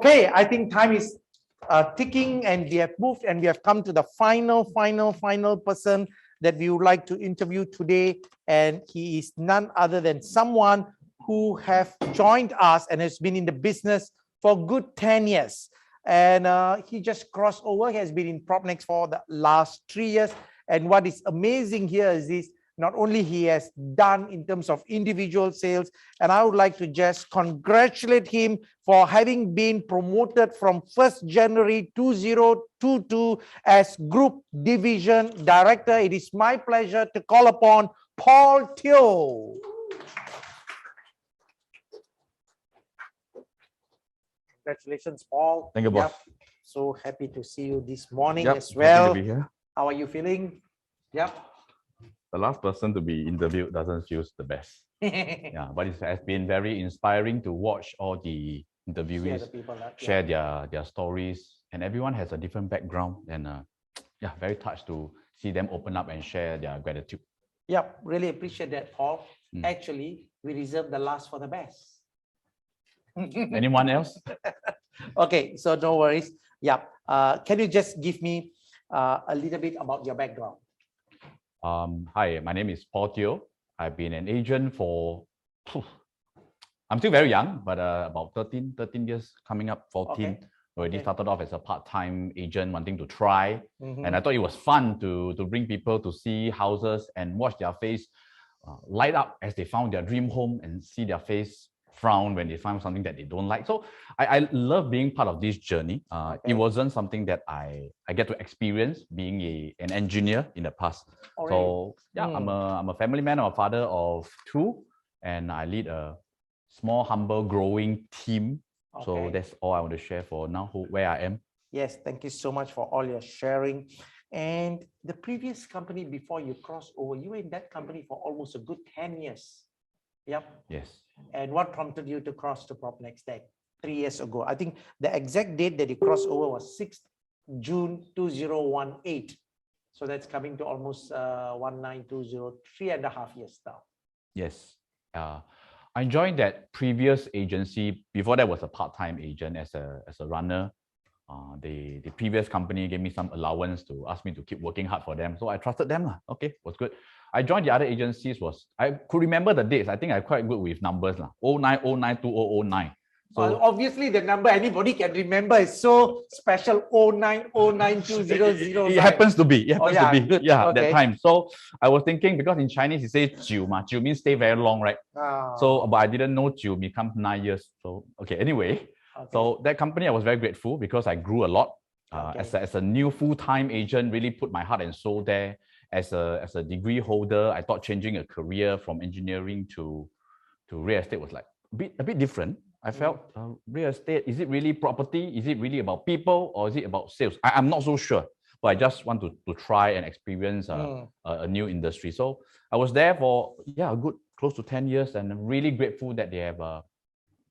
Okay, I think time is ticking and we have moved and we have come to the final person that we would like to interview today. And he is none other than someone who have joined us and has been in the business for a good 10 years. And he just crossed over. He has been in Propnex for the last 3 years. And what is amazing here is this, not only he has done in terms of individual sales, and I would like to just congratulate him for having been promoted from 1st January 2022 as Group Division Director. It is my pleasure to call upon Paul Teo. Congratulations, Paul. Thank you, boss. So happy to see you this morning as well. well. Happy to be here. How are you feeling? The last person to be interviewed doesn't feel the best. But it has been very inspiring to watch all the interviewees share their stories, and everyone has a different background, and very touched to see them open up and share their gratitude. Really appreciate that, Paul. Actually, we reserve the last for the best. Anyone else? Okay, so no worries. Can you just give me a little bit about your background? Hi, my name is Paul Teo. I've been an agent for, I'm still very young, but about 13 years, coming up 14. Already started off as a part-time agent wanting to try. And I thought it was fun to bring people to see houses and watch their face light up as they found their dream home and see their face frown when they find something that they don't like. So I love being part of this journey. It wasn't something that I get to experience being an engineer in the past. So I'm a family man. I'm a father of 2, and I lead a small, humble, growing team. So that's all I want to share for now, where I am. Yes, thank you so much for all your sharing. And the previous company before you crossed over, you were in that company for almost a good 10 years. Yes. And what prompted you to cross to Propnex 3 years ago? I think the exact date that you crossed over was 6th June 2018. So that's coming to almost 1920, 3.5 years now. Yes. I joined that previous agency. Before that was a part-time agent as a runner. The previous company gave me some allowance to ask me to keep working hard for them. So I trusted them. Okay, was good. I joined the other agencies I could remember the dates. I think I'm quite good with numbers. 0909 2009. So obviously the number anybody can remember is so special. 0909 2009. It happens to be. That time. So I was thinking, because in Chinese it says 9 ma. 9 means stay very long, right? So but I didn't know 9 becomes 9 years. So anyway. So that company, I was very grateful because I grew a lot. As a new full-time agent, really put my heart and soul there. As a degree holder, I thought changing a career from engineering to real estate was like a bit different. I felt real estate, is it really property? Is it really about people, or is it about sales? I'm not so sure, but I just want to try and experience a new industry. So I was there for a good close to 10 years, and I'm really grateful that they have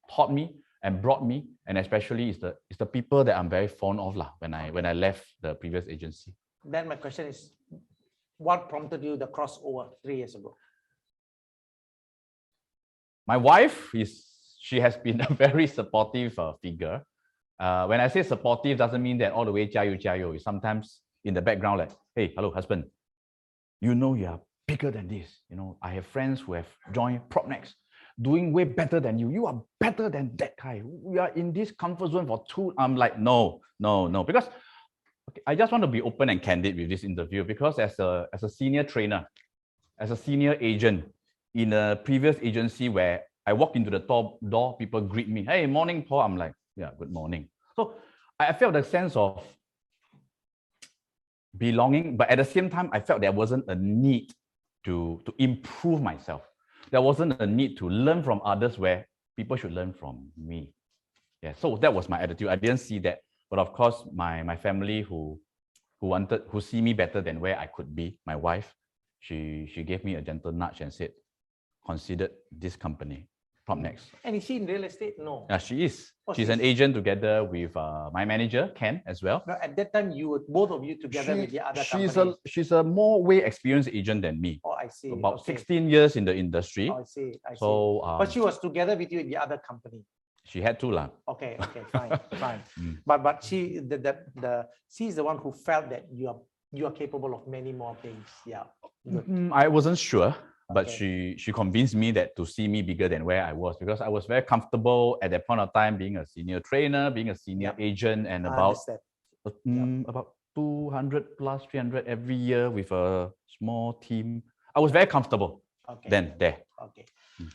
taught me and brought me, and especially it's the people that I'm very fond of when I left the previous agency. Then my question is, what prompted you the crossover 3 years ago? My wife she has been a very supportive figure. When I say supportive, doesn't mean that all the way 加油加油. Sometimes in the background, like, hey, hello, husband, you are bigger than this. I have friends who have joined Propnex, doing way better than you. You are better than that guy. We are in this comfort zone for 2. I'm like, no, because I just want to be open and candid with this interview, because as a senior trainer, as a senior agent in a previous agency where I walk into the door, people greet me, hey, morning, Paul. I'm like, yeah, good morning. So I felt the sense of belonging, but at the same time, I felt there wasn't a need to improve myself. There wasn't a need to learn from others where people should learn from me. So that was my attitude. I didn't see that. But of course, my family who see me better than where I could be, my wife, she gave me a gentle nudge and said, consider this company, Propnex. And is she in real estate? No. Yeah, she is. She's an agent together with my manager, Ken, as well. No, at that time, you were both of you together with the other company. She's a more way experienced agent than me. Oh, I see. About 16 years in the industry. Oh, I see. So, but she was together with you in the other company. She had to lah. Okay, fine, fine. But she's the one who felt that you are capable of many more things. Yeah. I wasn't sure, but she convinced me that to see me bigger than where I was, because I was very comfortable at that point of time being a senior trainer, being a senior agent, and about 200 plus 300 every year with a small team. I was very comfortable then there.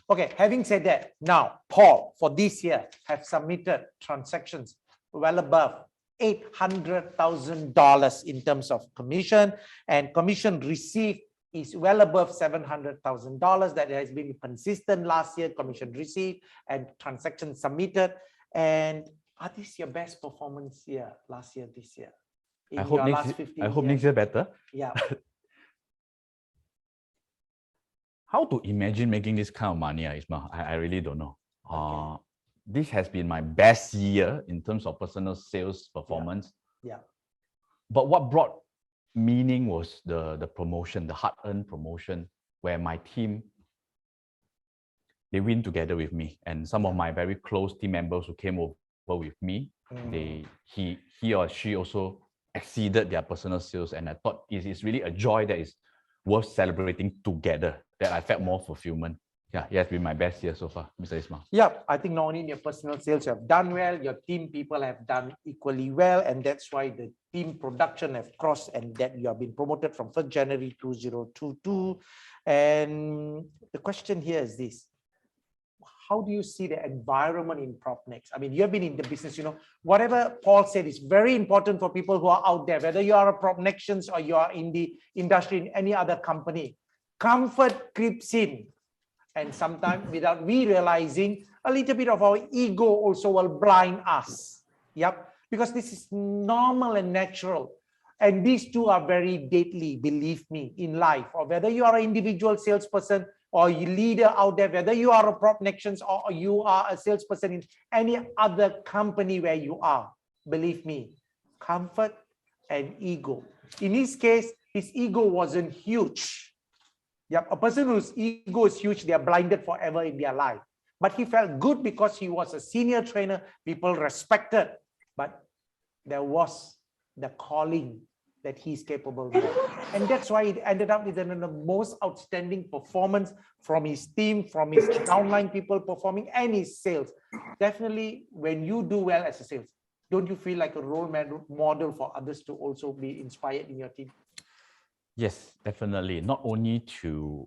Okay, having said that, now Paul for this year have submitted transactions well above $800,000 in terms of commission, and commission received is well above $700,000. That has been consistent last year, commission received and transactions submitted. And are this your best performance year, last year, this year? I hope next year better. Yeah. How to imagine making this kind of money, Ismail? I really don't know. This has been my best year in terms of personal sales performance. Yeah. But what brought meaning was the promotion, the hard-earned promotion, where my team, they win together with me. And some of my very close team members who came over with me, he or she also exceeded their personal sales. And I thought it's really a joy that is worth celebrating together, that I felt more fulfillment. Yeah, it has been my best year so far, Mr. Ismail. Yeah, I think not only in your personal sales you have done well, your team people have done equally well, and that's why the team production have crossed, and that you have been promoted from 1st January 2022. And the question here is this: how do you see the environment in Propnex? I mean, you have been in the business, whatever Paul said is very important for people who are out there, whether you are a Propnexians or you are in the industry in any other company. Comfort creeps in. And sometimes without we realizing, a little bit of our ego also will blind us. Yep. Because this is normal and natural. And these two are very deadly, believe me, in life. Or whether you are an individual salesperson or a leader out there, whether you are a Propnexians or you are a salesperson in any other company where you are, believe me, comfort and ego. In his case, his ego wasn't huge. Yep, a person whose ego is huge, they are blinded forever in their life. But he felt good because he was a senior trainer, people respected. But there was the calling that he's capable of. And that's why it ended up with the most outstanding performance from his team, from his downline people performing, and his sales. Definitely, when you do well as a sales, don't you feel like a role model for others to also be inspired in your team? Yes, definitely. Not only to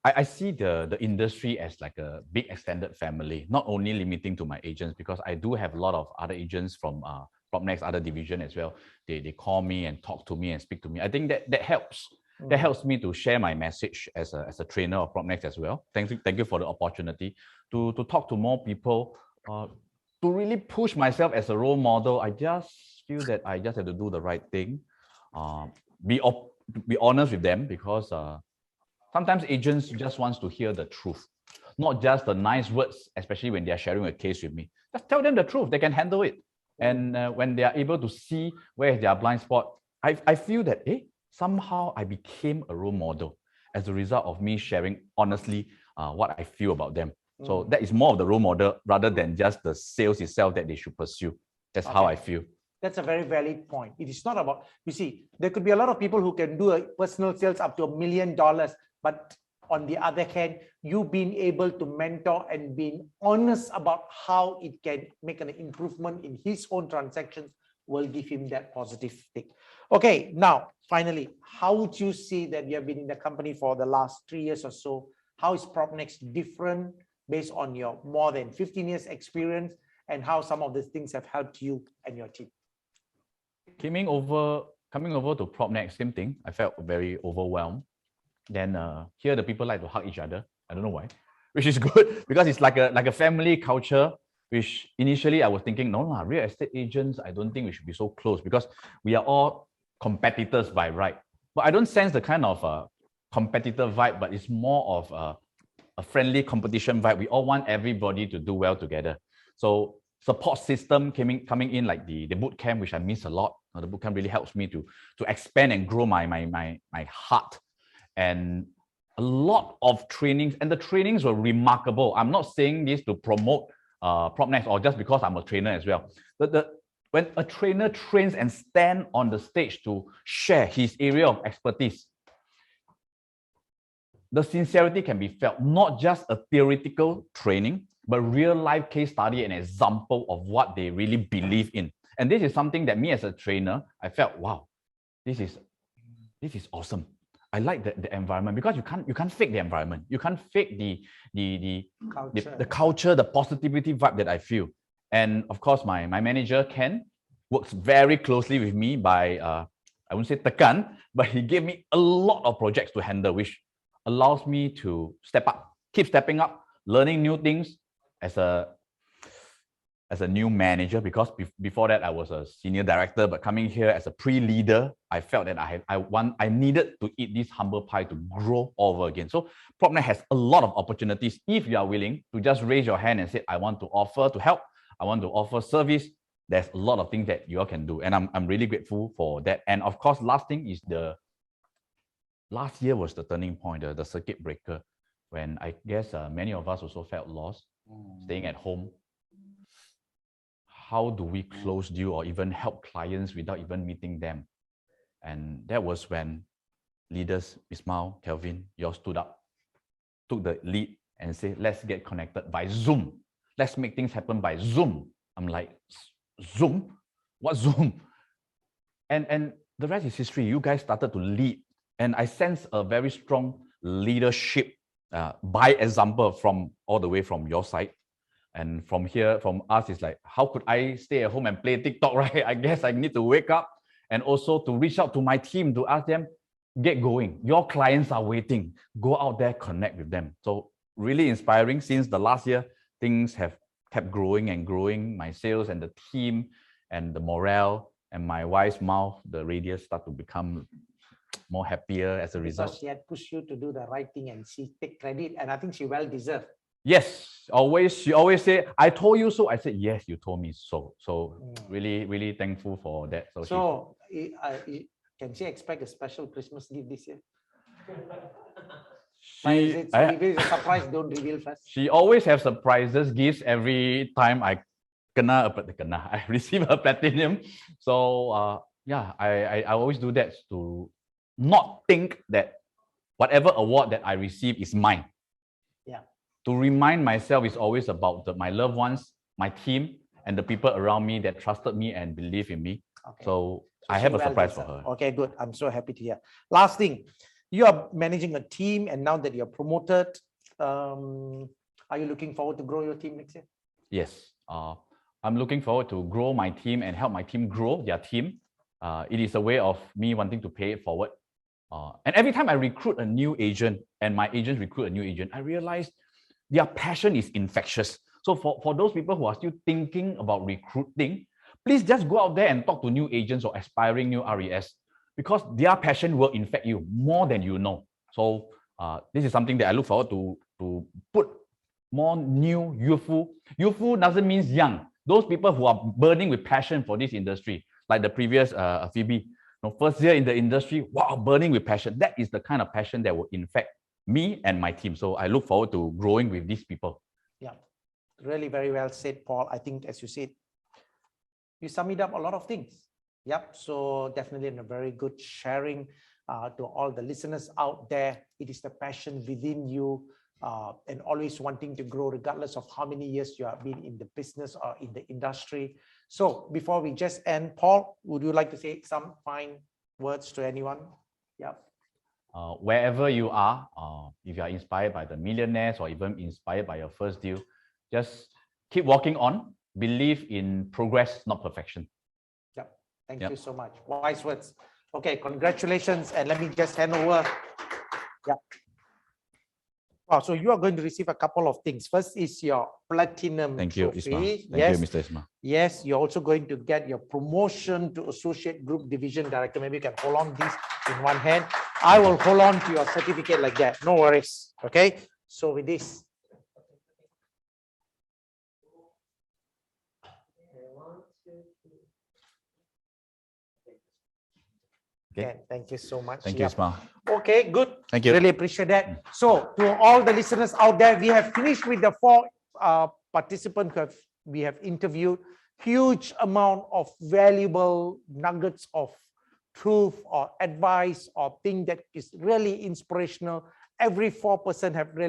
I see the industry as like a big extended family, not only limiting to my agents, because I do have a lot of other agents from Propnex, other division as well. They call me and talk to me and speak to me. I think that helps. That helps me to share my message as a trainer of Propnex as well. Thank you for the opportunity to talk to more people, to really push myself as a role model. I just feel that I just have to do the right thing. Be honest with them, because sometimes agents just want to hear the truth, not just the nice words, especially when they are sharing a case with me. Just tell them the truth. They can handle it. And when they are able to see where is their blind spot, I feel that somehow I became a role model as a result of me sharing honestly what I feel about them. So that is more of the role model rather than just the sales itself that they should pursue. That's how I feel. That's a very valid point. It is not about, you see, there could be a lot of people who can do a personal sales up to $1 million, but on the other hand, you being able to mentor and being honest about how it can make an improvement in his own transactions will give him that positive tick. Okay, now, finally, how would you see that you have been in the company for the last 3 years or so? How is Propnex different based on your more than 15 years experience, and how some of these things have helped you and your team? Coming over to Propnex, same thing. I felt very overwhelmed. Then here the people like to hug each other. I don't know why, which is good because it's like a family culture. Which initially I was thinking, no lah, real estate agents, I don't think we should be so close because we are all competitors by right. But I don't sense the kind of competitor vibe, but it's more of a friendly competition vibe. We all want everybody to do well together. So support system coming in, like the boot camp, which I miss a lot. The boot camp really helps me to expand and grow my heart. And a lot of trainings, and the trainings were remarkable. I'm not saying this to promote Propnex, or just because I'm a trainer as well. When a trainer trains and stand on the stage to share his area of expertise, the sincerity can be felt, not just a theoretical training, but real life case study and example of what they really believe in. And this is something that me as a trainer, I felt, wow, this is awesome. I like the environment, because you can't fake the environment. You can't fake the culture, the positivity vibe that I feel. And of course, my manager, Ken, works very closely with me by, I won't say tekan, but he gave me a lot of projects to handle, which allows me to step up, keep stepping up, learning new things as a new manager, because before that I was a senior director, but coming here as a pre-leader, I felt that I needed to eat this humble pie to grow over again. So Propnex has a lot of opportunities if you are willing to just raise your hand and say, I want to offer to help, I want to offer service. There's a lot of things that you all can do, and I'm really grateful for that. And of course, last thing is last year was the turning point, the circuit breaker, when I guess many of us also felt lost, staying at home. How do we close deal or even help clients without even meeting them? And that was when leaders, Ismail, Kelvin, you all stood up, took the lead and said, let's get connected by Zoom. Let's make things happen by Zoom. I'm like, Zoom? What Zoom? And the rest is history. You guys started to lead. And I sense a very strong leadership by example from all the way from your side. And from here, from us, it's like, how could I stay at home and play TikTok, right? I guess I need to wake up and also to reach out to my team to ask them, get going. Your clients are waiting. Go out there, connect with them. So really inspiring. Since the last year, things have kept growing and growing. My sales and the team and the morale and my wife's mouth, the radius start to become more happier as a result. Because she had pushed you to do the right thing and she take credit, and I think she well deserved. Yes, she always say, I told you so. I said, yes, you told me so. So really, really thankful for that. So can she expect a special Christmas gift this year? Is it a surprise? Don't reveal first. She always has surprises, gifts every time I receive a platinum. So yeah, I always do that to not think that whatever award that I receive is mine. Yeah. To remind myself is always about my loved ones, my team, and the people around me that trusted me and believe in me. Okay. So I have a surprise for her. Okay, good. I'm so happy to hear. Last thing, you are managing a team, and now that you're promoted, are you looking forward to grow your team next year? Yes. I'm looking forward to grow my team and help my team grow their team. It is a way of me wanting to pay it forward. And every time I recruit a new agent and my agents recruit a new agent, I realize their passion is infectious. So for those people who are still thinking about recruiting, please just go out there and talk to new agents or aspiring new RES, because their passion will infect you more than you know. So this is something that I look forward to put more new, youthful. Youthful doesn't mean young. Those people who are burning with passion for this industry, like the previous Phoebe, first year in the industry, wow, burning with passion. That is the kind of passion that will infect me and my team. So I look forward to growing with these people. Yeah, really very well said, Paul. I think, as you said, you summed up a lot of things. Yep. So definitely a very good sharing to all the listeners out there. It is the passion within you and always wanting to grow regardless of how many years you have been in the business or in the industry. So before we just end, Paul, would you like to say some fine words to anyone? Yeah. Wherever you are, if you are inspired by the millionaires or even inspired by your first deal, just keep walking on. Believe in progress, not perfection. Yep. Thank you so much. Wise words. Okay, congratulations. And let me just hand over. Yeah. Wow, so you are going to receive a couple of things. First is your platinum Thank you, trophy. Ismail. Thank you, Mr. Ismail. Yes, you're also going to get your promotion to Associate Group Division Director. Maybe you can hold on this in one hand. I will hold on to your certificate like that. No worries. Okay. So with this. Okay. Thank you so much. Thank you, Ismail. Okay, good. Thank you. Really appreciate that. So to all the listeners out there, we have finished with the 4 participants we have interviewed, huge amount of valuable nuggets of truth or advice or thing that is really inspirational. Every 4% have really